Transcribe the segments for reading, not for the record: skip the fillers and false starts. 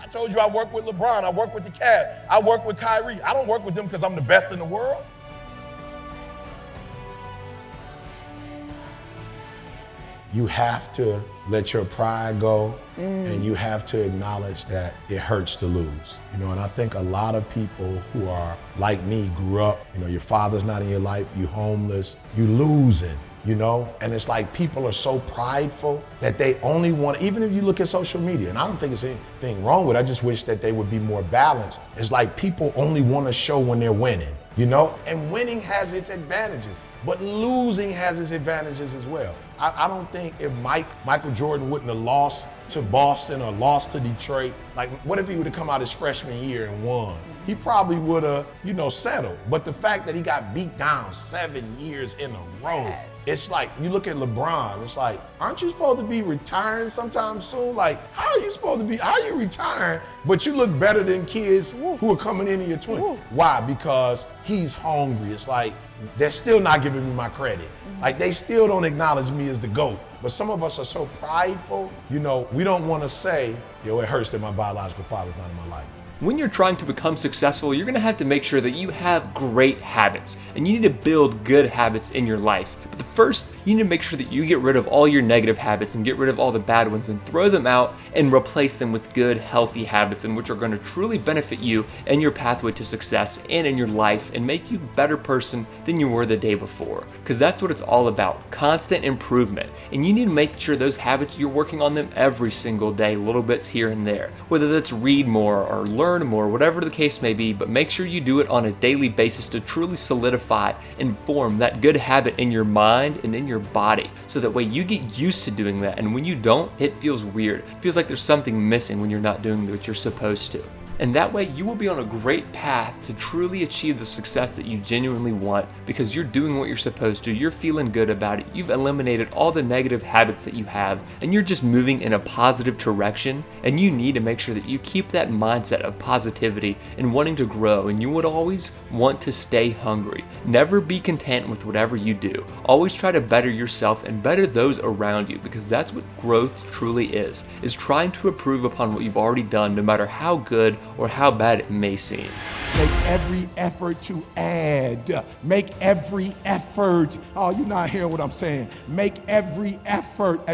I told you I work with LeBron, I work with the Cavs, I work with Kyrie. I don't work with them because I'm the best in the world. You have to let your pride go, and you have to acknowledge that it hurts to lose. And I think a lot of people who are like me grew up, your father's not in your life, you homeless, you losing. And it's like people are so prideful that they only want, even if you look at social media, and I don't think there's anything wrong with it, I just wish that they would be more balanced. It's like people only want to show when they're winning, and winning has its advantages, but losing has its advantages as well. I don't think if Michael Jordan wouldn't have lost to Boston or lost to Detroit, like what if he would have come out his freshman year and won? He probably would have, settled. But the fact that he got beat down 7 years in a row, it's like, you look at LeBron, it's like, aren't you supposed to be retiring sometime soon? Like, how are you retiring, but you look better than kids who are coming in your 20s? Why? Because he's hungry. It's like, they're still not giving me my credit. Like, they still don't acknowledge me as the GOAT. But some of us are so prideful, we don't want to say, it hurts that my biological father's not in my life. When you're trying to become successful, you're going to have to make sure that you have great habits, and you need to build good habits in your life. But first, you need to make sure that you get rid of all your negative habits and get rid of all the bad ones and throw them out and replace them with good, healthy habits, and which are going to truly benefit you and your pathway to success and in your life and make you a better person than you were the day before. Because that's what it's all about, constant improvement. And you need to make sure those habits, you're working on them every single day, little bits here and there. Whether that's read more or learn more, whatever the case may be, but make sure you do it on a daily basis to truly solidify and form that good habit in your mind and in your body, so that way you get used to doing that, and when you don't, it feels weird. It feels like there's something missing when you're not doing what you're supposed to. And that way you will be on a great path to truly achieve the success that you genuinely want, because you're doing what you're supposed to, you're feeling good about it, you've eliminated all the negative habits that you have, and you're just moving in a positive direction. And you need to make sure that you keep that mindset of positivity and wanting to grow, and you would always want to stay hungry. Never be content with whatever you do. Always try to better yourself and better those around you, because that's what growth truly is trying to improve upon what you've already done, no matter how good or how bad it may seem. Make every effort to add. Make every effort. Oh, you're not hearing what I'm saying. Make every effort.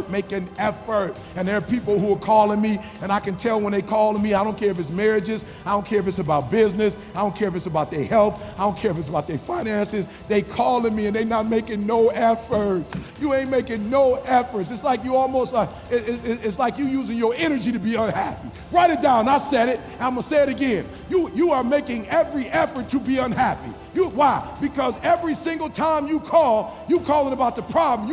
Make an effort. And there are people who are calling me, and I can tell when they calling me, I don't care if it's marriages, I don't care if it's about business, I don't care if it's about their health, I don't care if it's about their finances. They calling me and they not making no efforts. You ain't making no efforts. It's like you almost like, it's like you using your energy to be unhappy. Write it down. I said it. I'm gonna say it again. You are making every effort to be unhappy. Why? Because every single time you calling about the problem.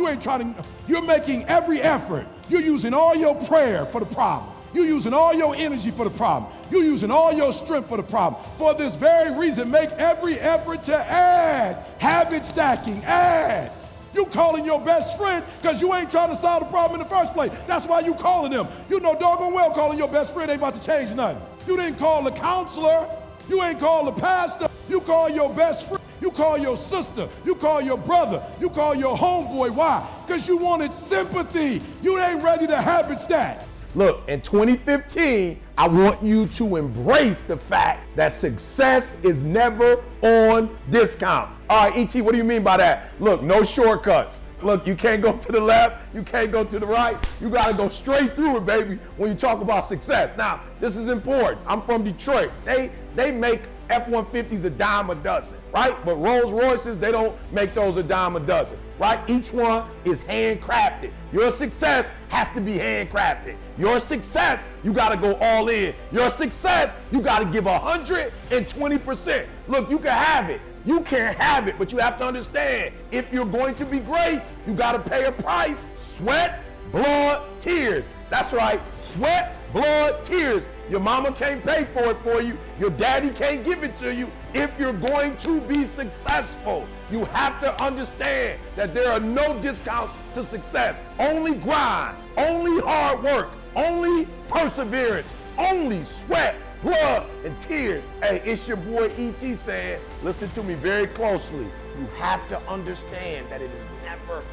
You're making every effort. You're using all your prayer for the problem. You're using all your energy for the problem. You're using all your strength for the problem. For this very reason, make every effort to add. Habit stacking, add. You calling your best friend because you ain't trying to solve the problem in the first place. That's why you calling them. You know doggone well calling your best friend ain't about to change nothing. You didn't call the counselor. You ain't call the pastor. You call your best friend. You call your sister. You call your brother. You call your homeboy. Why? Because you wanted sympathy. You ain't ready to habit stack. Look, in 2015, I want you to embrace the fact that success is never on discount. All right, E.T., what do you mean by that? Look, no shortcuts. Look, you can't go to the left, you can't go to the right. You gotta go straight through it, baby, when you talk about success. Now, this is important. I'm from Detroit. They make F-150s a dime a dozen, right? But Rolls Royces, they don't make those a dime a dozen, right? Each one is handcrafted. Your success has to be handcrafted. Your success, you gotta go all in. Your success, you gotta give 120%. Look, you can have it. You can't have it, but you have to understand, if you're going to be great, you gotta pay a price. Sweat, blood, tears. That's right, sweat, blood, tears. Your mama can't pay for it for you. Your daddy can't give it to you. If you're going to be successful, you have to understand that there are no discounts to success. Only grind, only hard work, only perseverance, only sweat, blood, and tears. Hey, it's your boy E.T. saying, listen to me very closely. You have to understand that it is never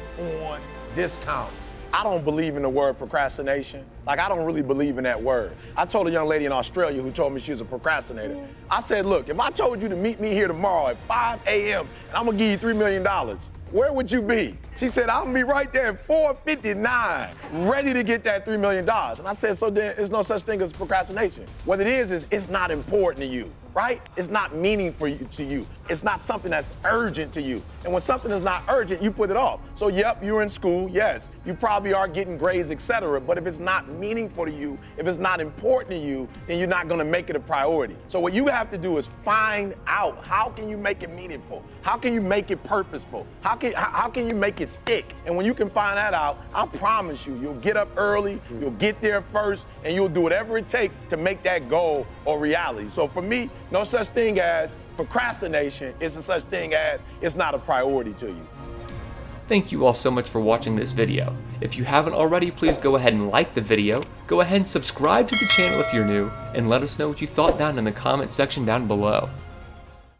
on discount. I don't believe in the word procrastination. Like, I don't really believe in that word. I told a young lady in Australia who told me she was a procrastinator. I said, look, if I told you to meet me here tomorrow at 5 a.m. and I'm gonna give you $3 million, where would you be? She said, I'm gonna be right there at 4:59, ready to get that $3 million. And I said, so then there's no such thing as procrastination. What it is it's not important to you, right? It's not meaningful to you. It's not something that's urgent to you. And when something is not urgent, you put it off. So yep, you're in school, yes, you probably are getting grades, etc. But if it's not meaningful to you, if it's not important to you, then you're not gonna make it a priority. So what you have to do is find out, how can you make it meaningful? How can you make it purposeful? How can you make it stick? And when you can find that out, I promise you, you'll get up early, you'll get there first, and you'll do whatever it takes to make that goal a reality. So for me, no such thing as procrastination. It's a such thing as it's not a priority to you. Thank you all so much for watching this video. If you haven't already, please go ahead and like the video, go ahead and subscribe to the channel if you're new, and let us know what you thought down in the comment section down below.